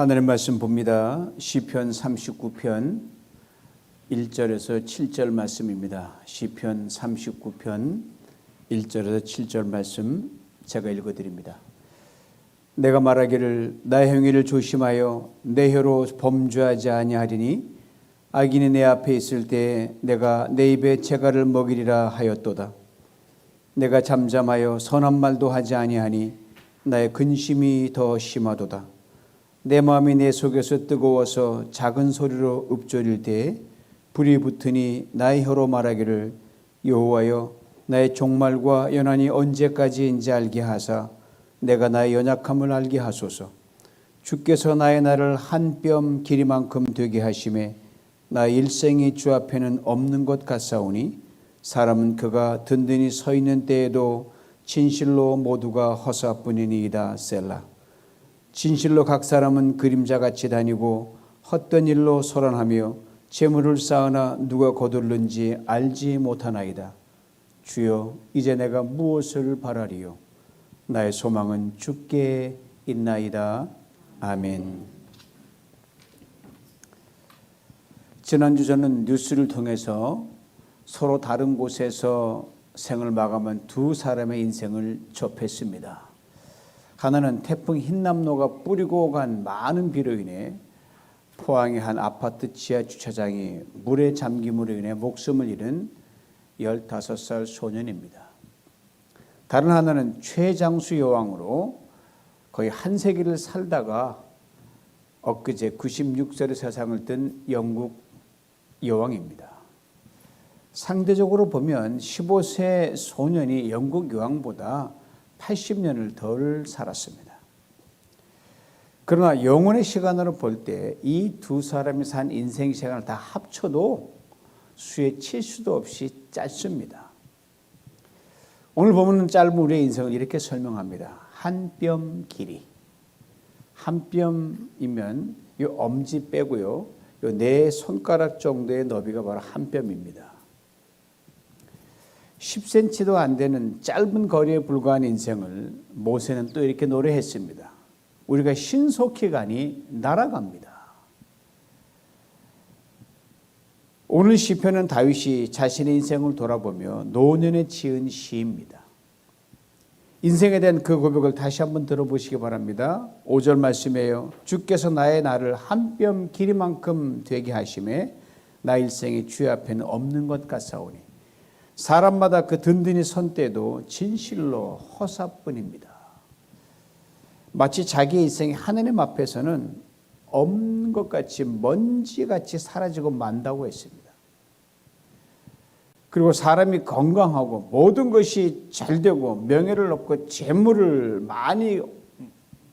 하늘의 말씀 봅니다. 시편 39편 1절에서 7절 말씀입니다. 시편 39편 1절에서 7절 말씀 제가 읽어드립니다. 내가 말하기를 나의 행위를 조심하여 내 혀로 범죄하지 아니하리니 악인이 내 앞에 있을 때 내가 내 입에 재갈을 먹이리라 하였도다. 내가 잠잠하여 선한 말도 하지 아니하니 나의 근심이 더 심하도다. 내 마음이 내 속에서 뜨거워서 작은 소리로 읊조릴 때에 불이 붙으니 나의 혀로 말하기를 여호와여 나의 종말과 연한이 언제까지인지 알게 하사 내가 나의 연약함을 알게 하소서. 주께서 나의 날을 한 뼘 길이만큼 되게 하심에 나의 일생이 주 앞에는 없는 것 같사오니 사람은 그가 든든히 서 있는 때에도 진실로 모두가 허사뿐이니이다. 셀라. 진실로 각 사람은 그림자같이 다니고 헛된 일로 소란하며 재물을 쌓으나 누가 거둘는지 알지 못하나이다. 주여 이제 내가 무엇을 바라리요. 나의 소망은 주께 있나이다. 아멘. 지난주 저는 뉴스를 통해서 서로 다른 곳에서 생을 마감한 두 사람의 인생을 접했습니다. 하나는 태풍 흰남노가 뿌리고 간 많은 비로 인해 포항의 한 아파트 지하 주차장이 물에 잠김으로 인해 목숨을 잃은 15살 소년입니다. 다른 하나는 최장수 여왕으로 거의 한 세기를 살다가 엊그제 96세의 세상을 뜬 영국 여왕입니다. 상대적으로 보면 15세 소년이 영국 여왕보다 80년을 덜 살았습니다. 그러나 영혼의 시간으로 볼 때 이 두 사람이 산 인생 시간을 다 합쳐도 수에 칠 수도 없이 짧습니다. 오늘 보면 짧은 우리의 인생을 이렇게 설명합니다. 한 뼘 길이. 한 뼘이면 이 엄지 빼고요. 요 네 손가락 정도의 너비가 바로 한 뼘입니다. 10cm도 안 되는 짧은 거리에 불과한 인생을 모세는 또 이렇게 노래했습니다. 우리가 신속히 가니 날아갑니다. 오늘 시편은 다윗이 자신의 인생을 돌아보며 노년에 지은 시입니다. 인생에 대한 그 고백을 다시 한번 들어보시기 바랍니다. 5절 말씀이에요. 주께서 나의 날을 한 뼘 길이만큼 되게 하심에 나 일생이 주의 앞에는 없는 것 같사오니 사람마다 그 든든히 선 때도 진실로 허사뿐입니다. 마치 자기 인생이 하느님 앞에서는 없는 것 같이 먼지같이 사라지고 만다고 했습니다. 그리고 사람이 건강하고 모든 것이 잘 되고 명예를 얻고 재물을 많이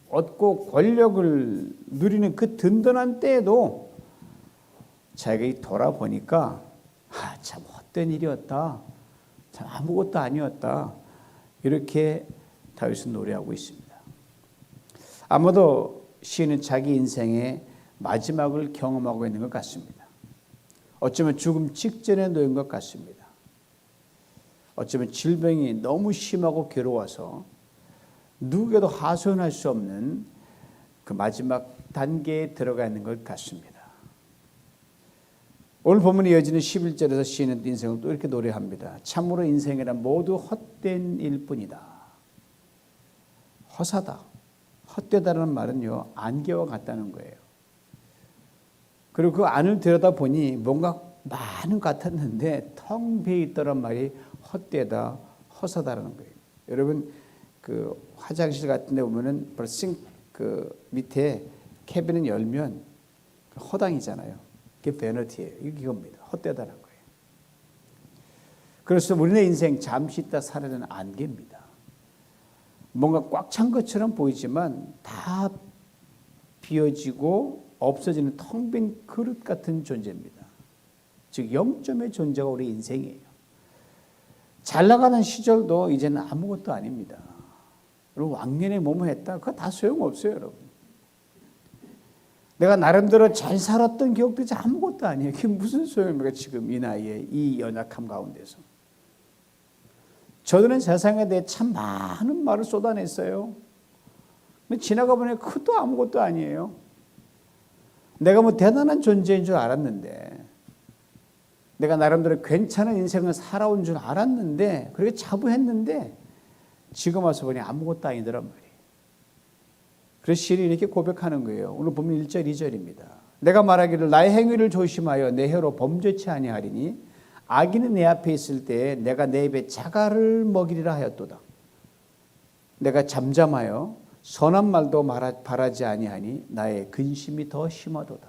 얻고 권력을 누리는 그 든든한 때에도 자기가 돌아보니까 참 헛된 일이었다. 참 아무것도 아니었다. 이렇게 다윗은 노래하고 있습니다. 아마도 시인은 자기 인생의 마지막을 경험하고 있는 것 같습니다. 어쩌면 죽음 직전에 놓인 것 같습니다. 어쩌면 질병이 너무 심하고 괴로워서 누구에게도 하소연할 수 없는 그 마지막 단계에 들어가 있는 것 같습니다. 오늘 본문이 이어지는 11절에서 시인은 인생을 또 이렇게 노래합니다. 참으로 인생이란 모두 헛된 일뿐이다. 허사다. 헛되다라는 말은요, 안개와 같다는 거예요. 그리고 그 안을 들여다보니 뭔가 많은 것 같았는데 텅 비어 있더란 말이 헛되다, 허사다라는 거예요. 여러분 그 화장실 같은 데 보면은 그 밑에 캐비닛 열면 허당이잖아요. 그게 베너티예요. 이겁니다. 헛되다는 거예요. 그래서 우리네 인생 잠시 있다 사라지는 안개입니다. 뭔가 꽉 찬 것처럼 보이지만 다 비어지고 없어지는 텅 빈 그릇 같은 존재입니다. 즉 영점의 존재가 우리 인생이에요. 잘 나가는 시절도 이제는 아무것도 아닙니다. 여러분 왕년에 뭐뭐 했다 그거 다 소용없어요. 여러분. 내가 나름대로 잘 살았던 기억도 이제 아무것도 아니에요. 그게 무슨 소용입니까? 지금 이 나이에 이 연약함 가운데서. 저들은 세상에 대해 참 많은 말을 쏟아냈어요. 지나가 보니 그것도 아무것도 아니에요. 내가 뭐 대단한 존재인 줄 알았는데, 내가 나름대로 괜찮은 인생을 살아온 줄 알았는데, 그렇게 자부했는데 지금 와서 보니 아무것도 아니더란 말이에요. 그래서 시인이 이렇게 고백하는 거예요. 오늘 보면 1절 2절입니다. 내가 말하기를 나의 행위를 조심하여 내 혀로 범죄치 아니하리니 악인은 내 앞에 있을 때 내가 내 입에 자갈을 먹이리라 하였도다. 내가 잠잠하여 선한 말도 바라지 아니하니 나의 근심이 더 심하도다.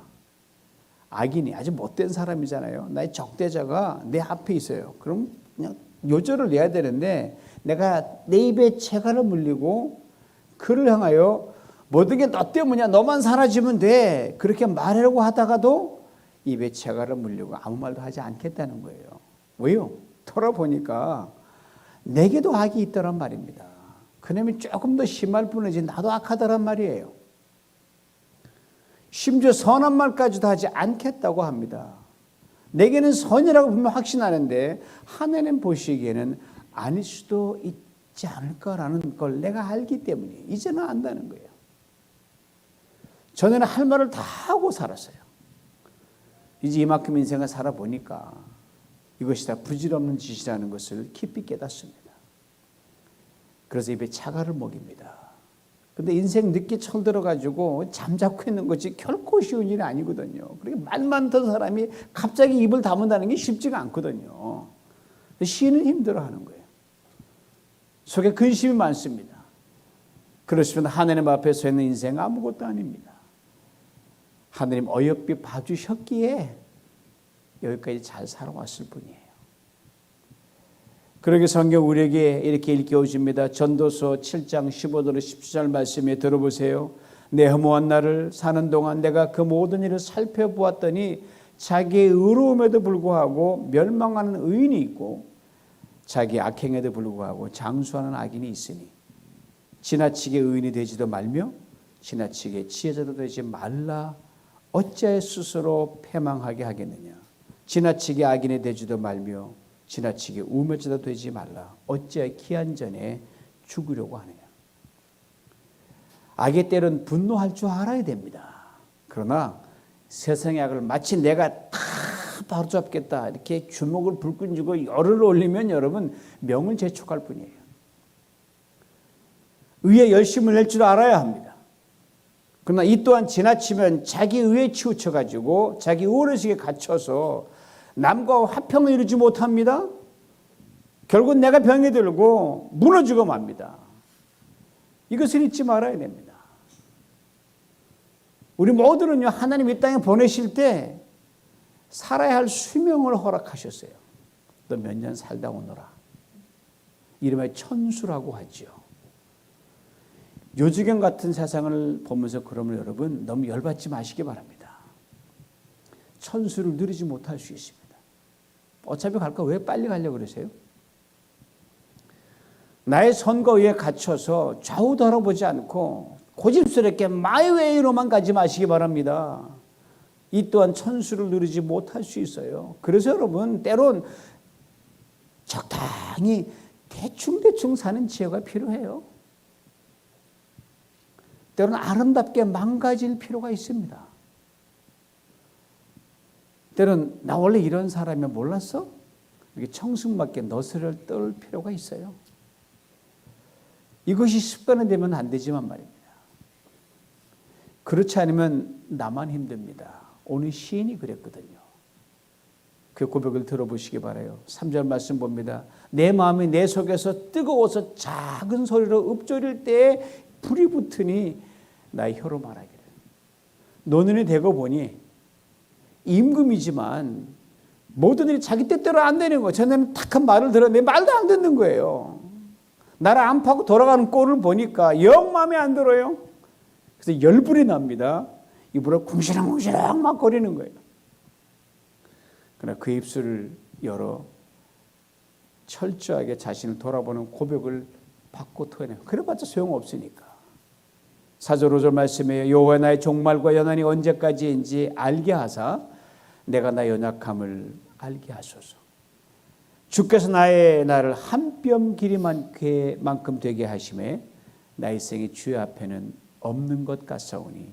악인이 아주 못된 사람이잖아요. 나의 적대자가 내 앞에 있어요. 그럼 그냥 요절을 내야 되는데 내가 내 입에 재갈을 물리고 그를 향하여 모든 게 너 때문이야. 너만 사라지면 돼. 그렇게 말하려고 하다가도 입에 재갈을 물리고 아무 말도 하지 않겠다는 거예요. 왜요? 돌아보니까 내게도 악이 있더란 말입니다. 그놈이 조금 더 심할 뿐이지 나도 악하더란 말이에요. 심지어 선한 말까지도 하지 않겠다고 합니다. 내게는 선이라고 분명 확신하는데 하나님 보시기에는 아닐 수도 있지 않을까라는 걸 내가 알기 때문에 이제는 안다는 거예요. 전에는 할 말을 다 하고 살았어요. 이제 이만큼 인생을 살아보니까 이것이 다 부질없는 짓이라는 것을 깊이 깨닫습니다. 그래서 입에 자갈을 먹입니다. 근데 인생 늦게 철들어가지고 잠자코 있는 것이 결코 쉬운 일이 아니거든요. 그렇게 말 많던 사람이 갑자기 입을 다문다는 게 쉽지가 않거든요. 시인은 힘들어하는 거예요. 속에 근심이 많습니다. 그러시면 하나님 앞에 서 있는 인생 아무것도 아닙니다. 하나님 어여삐 봐주셨기에 여기까지 잘 살아왔을 뿐이에요. 그러게 성경 우리에게 이렇게 일깨워줍니다. 전도서 7장 15절 17절 말씀에 들어보세요. 내 허무한 날을 사는 동안 내가 그 모든 일을 살펴보았더니 자기의 의로움에도 불구하고 멸망하는 의인이 있고 자기 악행에도 불구하고 장수하는 악인이 있으니 지나치게 의인이 되지도 말며 지나치게 지혜자도 되지 말라. 어찌하여 스스로 패망하게 하겠느냐. 지나치게 악인이 되지도 말며 지나치게 우매자도 되지 말라. 어찌하여 기한 전에 죽으려고 하느냐. 악의 때는 분노할 줄 알아야 됩니다. 그러나 세상의 악을 마치 내가 다 바로잡겠다 이렇게 주먹을 불끈 쥐고 열을 올리면 여러분 명을 재촉할 뿐이에요. 의에 열심을 낼 줄 알아야 합니다. 그러나 이 또한 지나치면 자기 의에 치우쳐가지고 자기 오롯이에 갇혀서 남과 화평을 이루지 못합니다. 결국 내가 병이 들고 무너지고 맙니다. 이것을 잊지 말아야 됩니다. 우리 모두는요, 하나님 이 땅에 보내실 때 살아야 할 수명을 허락하셨어요. 너 몇 년 살다 오너라. 이름에 천수라고 하죠. 요지경 같은 세상을 보면서 그러면 여러분 너무 열받지 마시기 바랍니다. 천수를 누리지 못할 수 있습니다. 어차피 갈까 왜 빨리 가려고 그러세요? 나의 선거에 갇혀서 좌우 돌아보지 않고 고집스럽게 마이웨이로만 가지 마시기 바랍니다. 이 또한 천수를 누리지 못할 수 있어요. 그래서 여러분 때론 적당히 대충 사는 지혜가 필요해요. 때로는 아름답게 망가질 필요가 있습니다. 때로는 나 원래 이런 사람이 몰랐어? 이렇게 청승맞게 너스를 떨 필요가 있어요. 이것이 습관화되면 안 되지만 말입니다. 그렇지 않으면 나만 힘듭니다. 오늘 시인이 그랬거든요. 그 고백을 들어보시기 바라요. 3절 말씀 봅니다. 내 마음이 내 속에서 뜨거워서 작은 소리로 읊조릴 때에 불이 붙으니 나의 혀로 말하기를. 노년이 되고 보니 임금이지만 모든 일이 자기 뜻대로 안 되는 거예요. 저는 탁한 말을 들었는데 말도 안 듣는 거예요. 나를 안 파고 돌아가는 꼴을 보니까 영 마음에 안 들어요. 그래서 열불이 납니다. 입으로 궁시렁궁시렁 막 거리는 거예요. 그러나 그 입술을 열어 철저하게 자신을 돌아보는 고백을 받고 토해내요. 그래봤자 소용없으니까. 4절 5절 말씀에 여호와 나의 종말과 연한이 언제까지인지 알게 하사 내가 나 연약함을 알게 하소서. 주께서 나를 한 뼘 길이만큼 되게 하심에 나의 생이 주의 앞에는 없는 것 같사오니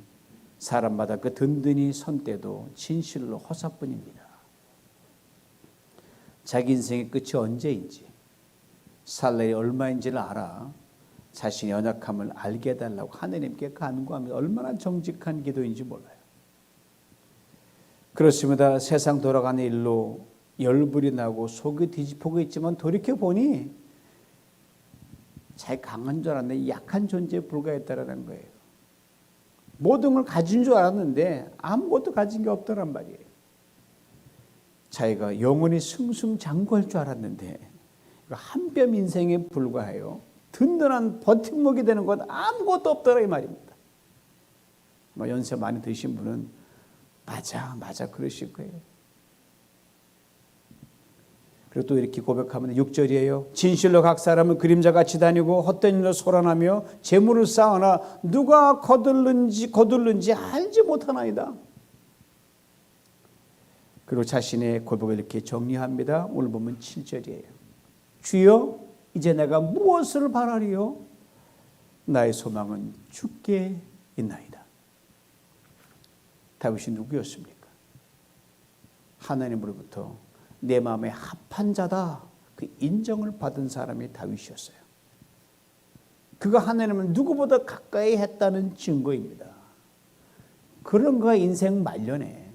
사람마다 그 든든히 선 때도 진실로 허사뿐입니다. 자기 인생의 끝이 언제인지, 살 날이 얼마인지를 알아 자신의 연약함을 알게 해달라고 하느님께 간구하면 얼마나 정직한 기도인지 몰라요. 그렇습니다. 세상 돌아가는 일로 열불이 나고 속이 뒤집히고 있지만 돌이켜보니 자기 강한 줄 알았는데 약한 존재에 불과했다라는 거예요. 모든 걸 가진 줄 알았는데 아무것도 가진 게 없더란 말이에요. 자기가 영원히 승승장구할 줄 알았는데 한 뼘 인생에 불과해요. 든든한 버팀목이 되는 건 아무것도 없더라 이 말입니다. 연세 많이 드신 분은 맞아 그러실 거예요. 그리고 또 이렇게 고백하면 6절이에요. 진실로 각 사람은 그림자같이 다니고 헛된 일로 소란하며 재물을 쌓으나 누가 거둘는지 알지 못하나이다. 그리고 자신의 고백을 이렇게 정리합니다. 오늘 보면 7절이에요. 주여 이제 내가 무엇을 바라리요? 나의 소망은 주께 있나이다. 다윗이 누구였습니까? 하나님으로부터 내 마음에 합한 자다 그 인정을 받은 사람이 다윗이었어요. 그가 하나님을 누구보다 가까이 했다는 증거입니다. 그런 그가 인생 말년에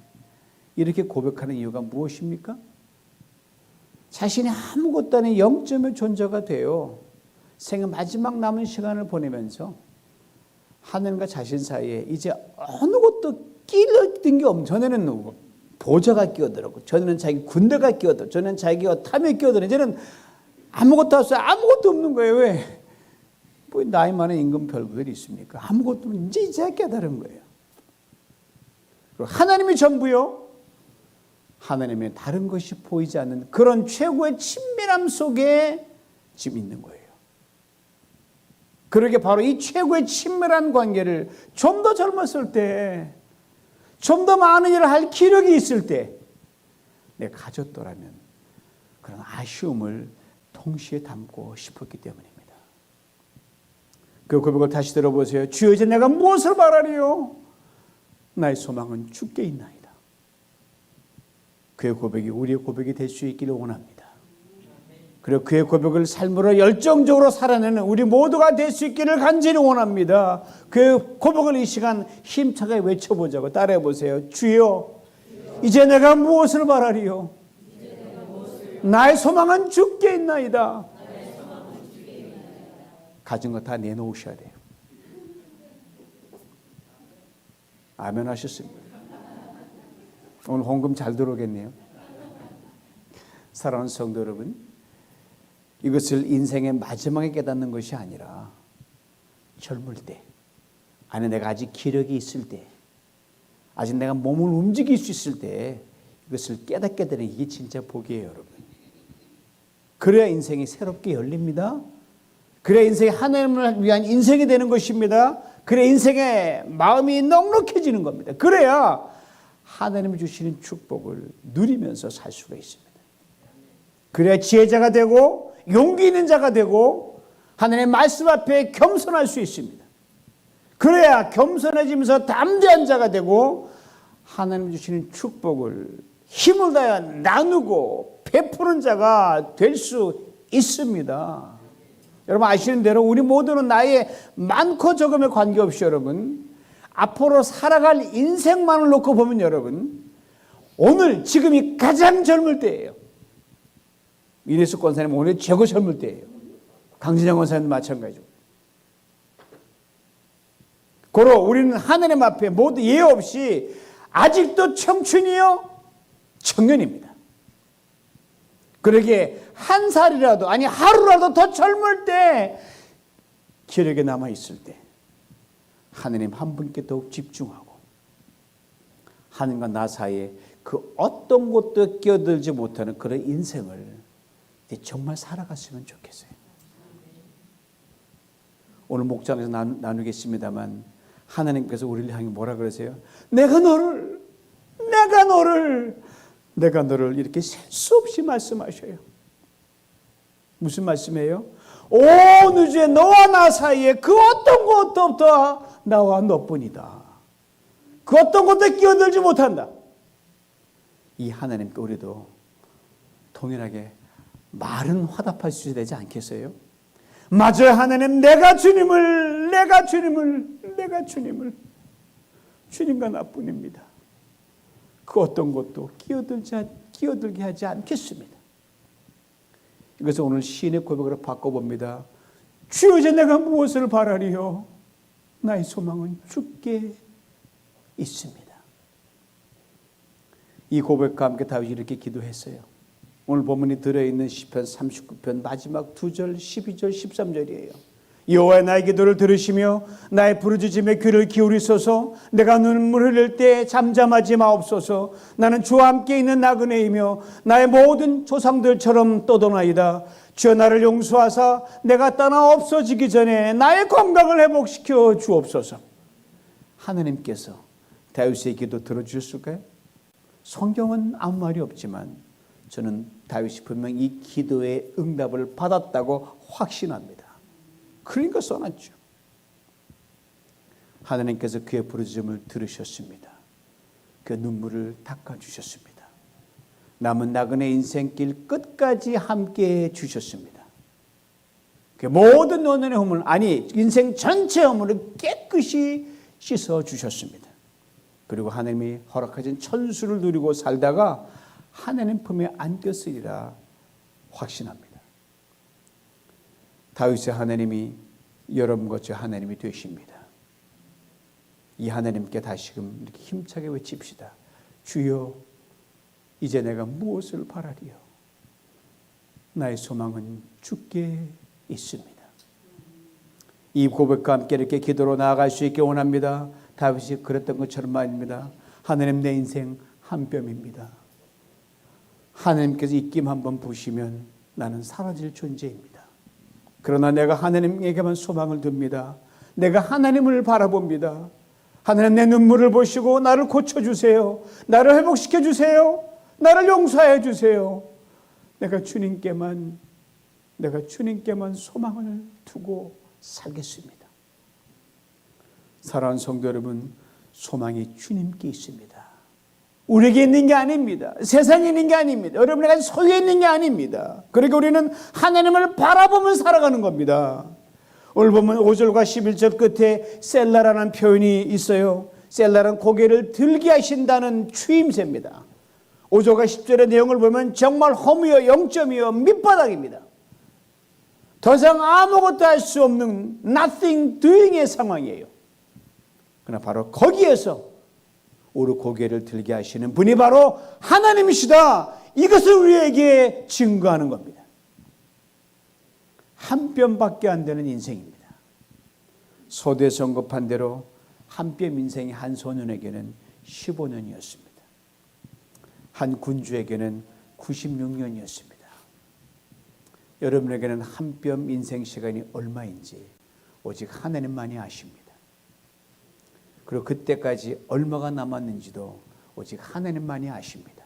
이렇게 고백하는 이유가 무엇입니까? 자신이 아무것도 아닌 영점의 존재가 되어 생의 마지막 남은 시간을 보내면서 하나님과 자신 사이에 이제 어느 것도 끼어든 게 없는, 전에는 보좌가 끼어들었고, 전에는 자기 군대가 끼어들었고, 전에는 자기가 탐에 끼어들었고, 이제는 아무것도 없어요. 아무것도 없는 거예요. 왜? 뭐 나이 많은 임금 별부들이 있습니까? 아무것도 없는, 이제 깨달은 거예요. 그리고 하나님이 전부요. 하나님의 다른 것이 보이지 않는 그런 최고의 친밀함 속에 지금 있는 거예요. 그러게 바로 이 최고의 친밀한 관계를 좀 더 젊었을 때, 좀 더 많은 일을 할 기력이 있을 때 내가 가졌더라면 그런 아쉬움을 동시에 담고 싶었기 때문입니다. 그 고백을 다시 들어보세요. 주여 이제 내가 무엇을 바라리요? 나의 소망은 주께 있나이다. 그의 고백이 우리의 고백이 될 수 있기를 원합니다. 그리고 그의 고백을 삶으로 열정적으로 살아내는 우리 모두가 될 수 있기를 간절히 원합니다. 그의 고백을 이 시간 힘차게 외쳐보자고. 따라해보세요. 주여 이제 내가 무엇을 바라리요? 나의 소망은 주께 있나이다. 가진 거 다 내놓으셔야 돼요. 아멘 하셨습니다. 오늘 헌금 잘 들어오겠네요. 사랑하는 성도 여러분, 이것을 인생의 마지막에 깨닫는 것이 아니라 젊을 때, 아니 내가 아직 기력이 있을 때, 아직 내가 몸을 움직일 수 있을 때 이것을 깨닫게 되는 이게 진짜 복이에요, 여러분. 그래야 인생이 새롭게 열립니다. 그래야 인생이 하나님을 위한 인생이 되는 것입니다. 그래야 인생의 마음이 넉넉해지는 겁니다. 그래야 하나님이 주시는 축복을 누리면서 살 수가 있습니다. 그래야 지혜자가 되고 용기 있는 자가 되고 하나님의 말씀 앞에 겸손할 수 있습니다. 그래야 겸손해지면서 담대한 자가 되고 하나님 주시는 축복을 힘을 다해 나누고 베푸는 자가 될 수 있습니다. 여러분 아시는 대로 우리 모두는 나이에 많고 적음에 관계없이 여러분 앞으로 살아갈 인생만을 놓고 보면 여러분 오늘 지금이 가장 젊을 때예요. 이래숙 권사님 오늘 최고 젊을 때예요. 강진영 권사님도 마찬가지고. 고로 우리는 하나님 앞에 모두 예외 없이 아직도 청춘이요 청년입니다. 그러기에 한 살이라도 아니 하루라도 더 젊을 때 기력에 남아있을 때 하나님 한 분께 더욱 집중하고 하나님과 나 사이에 그 어떤 것도 끼어들지 못하는 그런 인생을 정말 살아갔으면 좋겠어요. 오늘 목장에서 나누겠습니다만 하나님께서 우리를 향해 뭐라 그러세요? 내가 너를 이렇게 셀 수 없이 말씀하셔요. 무슨 말씀이에요? 온 우주에 너와 나 사이에 그 어떤 것도 없다. 나와 너뿐이다. 그 어떤 것도 끼어들지 못한다. 이 하나님께 우리도 동일하게 말은 화답할 수 되지 않겠어요? 맞아요, 하나님. 내가 주님을 주님과 나뿐입니다. 그 어떤 것도 끼어들게 하지 않겠습니다. 그래서 오늘 시인의 고백으로 바꿔봅니다. 주여, 이제 내가 무엇을 바라리요? 나의 소망은 주께 있습니다. 이 고백과 함께 다윗이 이렇게 기도했어요. 오늘 본문이 들어있는 시편 39편 마지막 2절 12절 13절이에요. 여호와의 나의 기도를 들으시며 나의 부르짖음에 귀를 기울이소서. 내가 눈물 흘릴 때 잠잠하지 마옵소서. 나는 주와 함께 있는 나그네이며 나의 모든 조상들처럼 떠도나이다. 주여, 나를 용서하사 내가 떠나 없어지기 전에 나의 건강을 회복시켜 주옵소서. 하나님께서 다윗의 기도 들어주셨을까요? 성경은 아무 말이 없지만 저는 다윗이 분명히 이 기도의 응답을 받았다고 확신합니다. 그러니까 써놨죠. 하나님께서 그의 부르짖음을 들으셨습니다. 그 눈물을 닦아주셨습니다. 남은 나그네 인생길 끝까지 함께해 주셨습니다. 그 모든 노년의 허물, 아니 인생 전체 허물을 깨끗이 씻어주셨습니다. 그리고 하나님이 허락하신 천수를 누리고 살다가 하나님 품에 안겼으리라 확신합니다. 다윗의 하나님이 여러분과 저 하나님이 되십니다. 이 하나님께 다시금 이렇게 힘차게 외칩시다. 주여, 이제 내가 무엇을 바라리요? 나의 소망은 주께 있습니다. 이 고백과 함께 이렇게 기도로 나아갈 수 있게 원합니다. 다윗이 그랬던 것처럼 말입니다. 하나님, 내 인생 한 뼘입니다. 하나님께서 입김 한번 부시면 나는 사라질 존재입니다. 그러나 내가 하나님에게만 소망을 둡니다. 내가 하나님을 바라봅니다. 하나님, 내 눈물을 보시고 나를 고쳐주세요. 나를 회복시켜주세요. 나를 용서해 주세요. 내가 주님께만 소망을 두고 살겠습니다. 사랑하는 성도 여러분, 소망이 주님께 있습니다. 우리에게 있는 게 아닙니다. 세상에 있는 게 아닙니다. 여러분에게 소유에 있는 게 아닙니다. 그러니까 우리는 하나님을 바라보면 살아가는 겁니다. 오늘 보면 5절과 11절 끝에 셀라라는 표현이 있어요. 셀라는 고개를 들게 하신다는 추임새입니다. 5절과 10절의 내용을 보면 정말 허무여 0점이여 밑바닥입니다. 더 이상 아무것도 할 수 없는 nothing doing의 상황이에요. 그러나 바로 거기에서 우리 고개를 들게 하시는 분이 바로 하나님이시다. 이것을 우리에게 증거하는 겁니다. 한 뼘밖에 안 되는 인생입니다. 소대에서 언급한 대로 한 뼘 인생이 한 소년에게는 15년이었습니다. 한 군주에게는 96년이었습니다. 여러분에게는 한 뼘 인생 시간이 얼마인지 오직 하나님만이 아십니다. 그리고 그때까지 얼마가 남았는지도 오직 하나님만이 아십니다.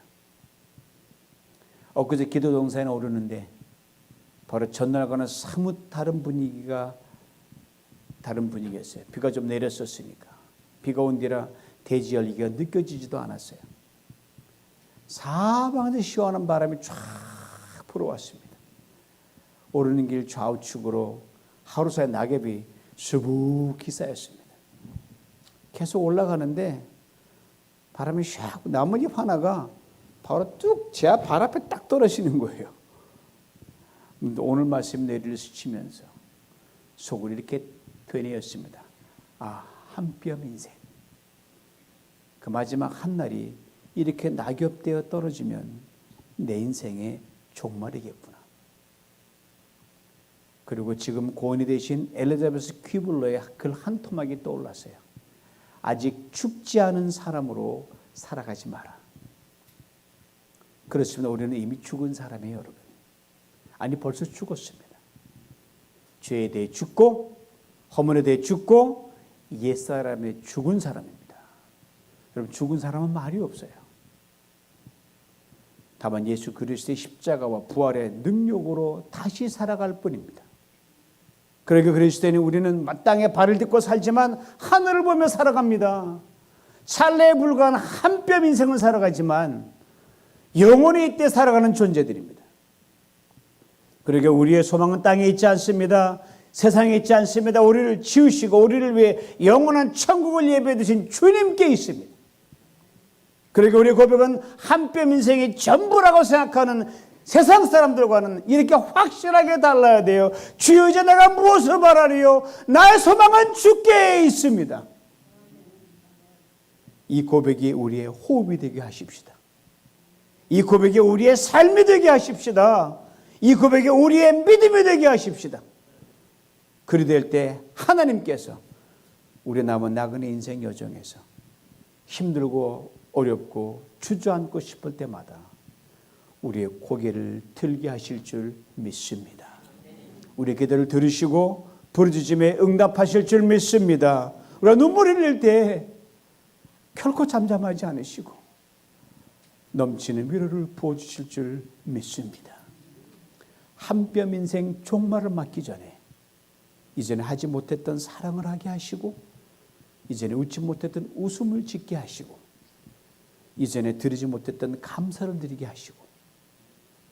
엊그제 기도 동산에 오르는데 바로 전날과는 사뭇 다른 분위기였어요. 비가 좀 내렸었으니까. 비가 온 뒤라 대지 열기가 느껴지지도 않았어요. 사방에서 시원한 바람이 쫙 불어왔습니다. 오르는 길 좌우측으로 하루 사이 낙엽이 수북히 쌓였습니다. 계속 올라가는데 바람이 샥 나뭇잎 하나가 바로 뚝 제 발 앞에 딱 떨어지는 거예요. 오늘 말씀 내리를 스치면서 속을 이렇게 되뇌었습니다. 아, 한 뼘 인생. 그 마지막 한 날이 이렇게 낙엽되어 떨어지면 내 인생의 종말이겠구나. 그리고 지금 고인이 되신 엘리자베스 퀴블러의 글 한 토막이 떠올랐어요. 아직 죽지 않은 사람으로 살아가지 마라. 그렇습니다. 우리는 이미 죽은 사람이에요, 여러분. 아니, 벌써 죽었습니다. 죄에 대해 죽고, 허물에 대해 죽고, 옛사람에 죽은 사람입니다. 여러분, 죽은 사람은 말이 없어요. 다만 예수 그리스도의 십자가와 부활의 능력으로 다시 살아갈 뿐입니다. 그러니까 그리스도인이 우리는 마땅히 발을 딛고 살지만 하늘을 보며 살아갑니다. 찰나에 불과한 한 뼘 인생을 살아가지만 영원히 이때 살아가는 존재들입니다. 그러게 우리의 소망은 땅에 있지 않습니다. 세상에 있지 않습니다. 우리를 지으시고 우리를 위해 영원한 천국을 예배해 두신 주님께 있습니다. 그러게 우리의 고백은 한 뼘 인생이 전부라고 생각하는 세상 사람들과는 이렇게 확실하게 달라야 돼요. 주여 이제 내가 무엇을 바라리요? 나의 소망은 주께 있습니다. 이 고백이 우리의 호흡이 되게 하십시다. 이 고백이 우리의 삶이 되게 하십시다. 이 고백이 우리의 믿음이 되게 하십시다. 그리 될 때 하나님께서 우리 남은 나그네 인생 여정에서 힘들고 어렵고 주저앉고 싶을 때마다 우리의 고개를 들게 하실 줄 믿습니다. 우리의 기도를 들으시고 부르짖음에 응답하실 줄 믿습니다. 우리가 눈물을 흘릴 때 결코 잠잠하지 않으시고 넘치는 위로를 부어주실 줄 믿습니다. 한 뼘 인생 종말을 맞기 전에 이전에 하지 못했던 사랑을 하게 하시고 이전에 웃지 못했던 웃음을 짓게 하시고 이전에 드리지 못했던 감사를 드리게 하시고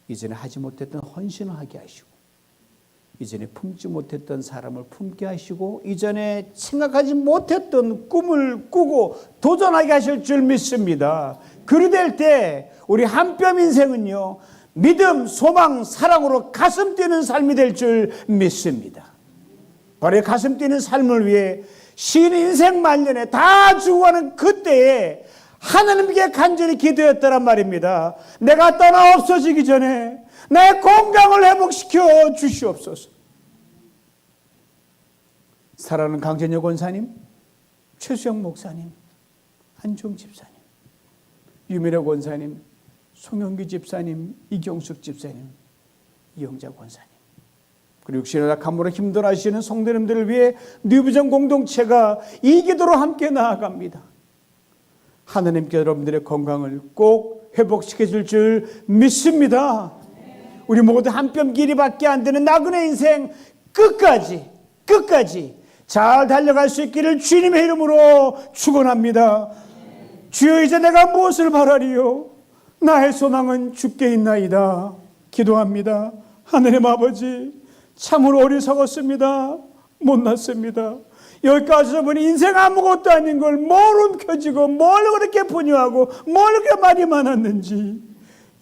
이전에 하지 못했던 헌신을 하게 하시고 이전에 품지 못했던 사람을 품게 하시고 이전에 생각하지 못했던 꿈을 꾸고 도전하게 하실 줄 믿습니다. 그리 될 때 우리 한 뼘 인생은요 믿음, 소망, 사랑으로 가슴 뛰는 삶이 될 줄 믿습니다. 바로 이 가슴 뛰는 삶을 위해 신 인생 말년에 다 죽어가는 그때에 하나님께 간절히 기도했다란 말입니다. 내가 떠나 없어지기 전에 나의 건강을 회복시켜 주시옵소서. 사랑하는 강전혁 원사님, 최수영 목사님, 안종 집사님, 유미래 원사님, 송영기 집사님, 이경숙 집사님, 이영자 권사님, 그리고 육신이나 감으로 힘들어하시는 성도님들을 위해 뉴비전 공동체가 이 기도로 함께 나아갑니다. 하나님께 여러분들의 건강을 꼭 회복시켜 줄 줄 믿습니다. 우리 모두 한 뼘 길이밖에 안 되는 나그네 인생 끝까지 잘 달려갈 수 있기를 주님의 이름으로 축원합니다. 주여 이제 내가 무엇을 바라리요? 나의 소망은 주께 있나이다. 기도합니다. 하느님 아버지, 참으로 어리석었습니다. 못났습니다. 여기까지 보니 인생 아무것도 아닌 걸 뭘 움켜쥐고 뭘 그렇게 분유하고 뭘 그렇게 말이 많았는지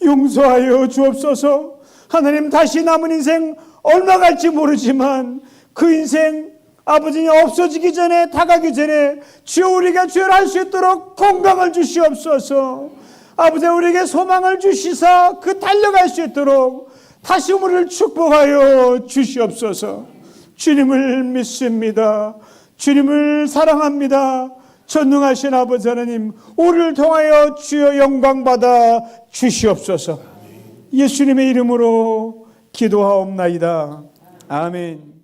용서하여 주옵소서. 하나님, 다시 남은 인생 얼마 갈지 모르지만 그 인생 아버지 없어지기 전에, 다가기 전에 주여 우리가 주여할 수 있도록 건강을 주시옵소서. 아버지, 우리에게 소망을 주시사 그 달려갈 수 있도록 다시 우리를 축복하여 주시옵소서. 주님을 믿습니다. 주님을 사랑합니다. 전능하신 아버지 하나님, 우리를 통하여 주여 영광 받아 주시옵소서. 예수님의 이름으로 기도하옵나이다. 아멘.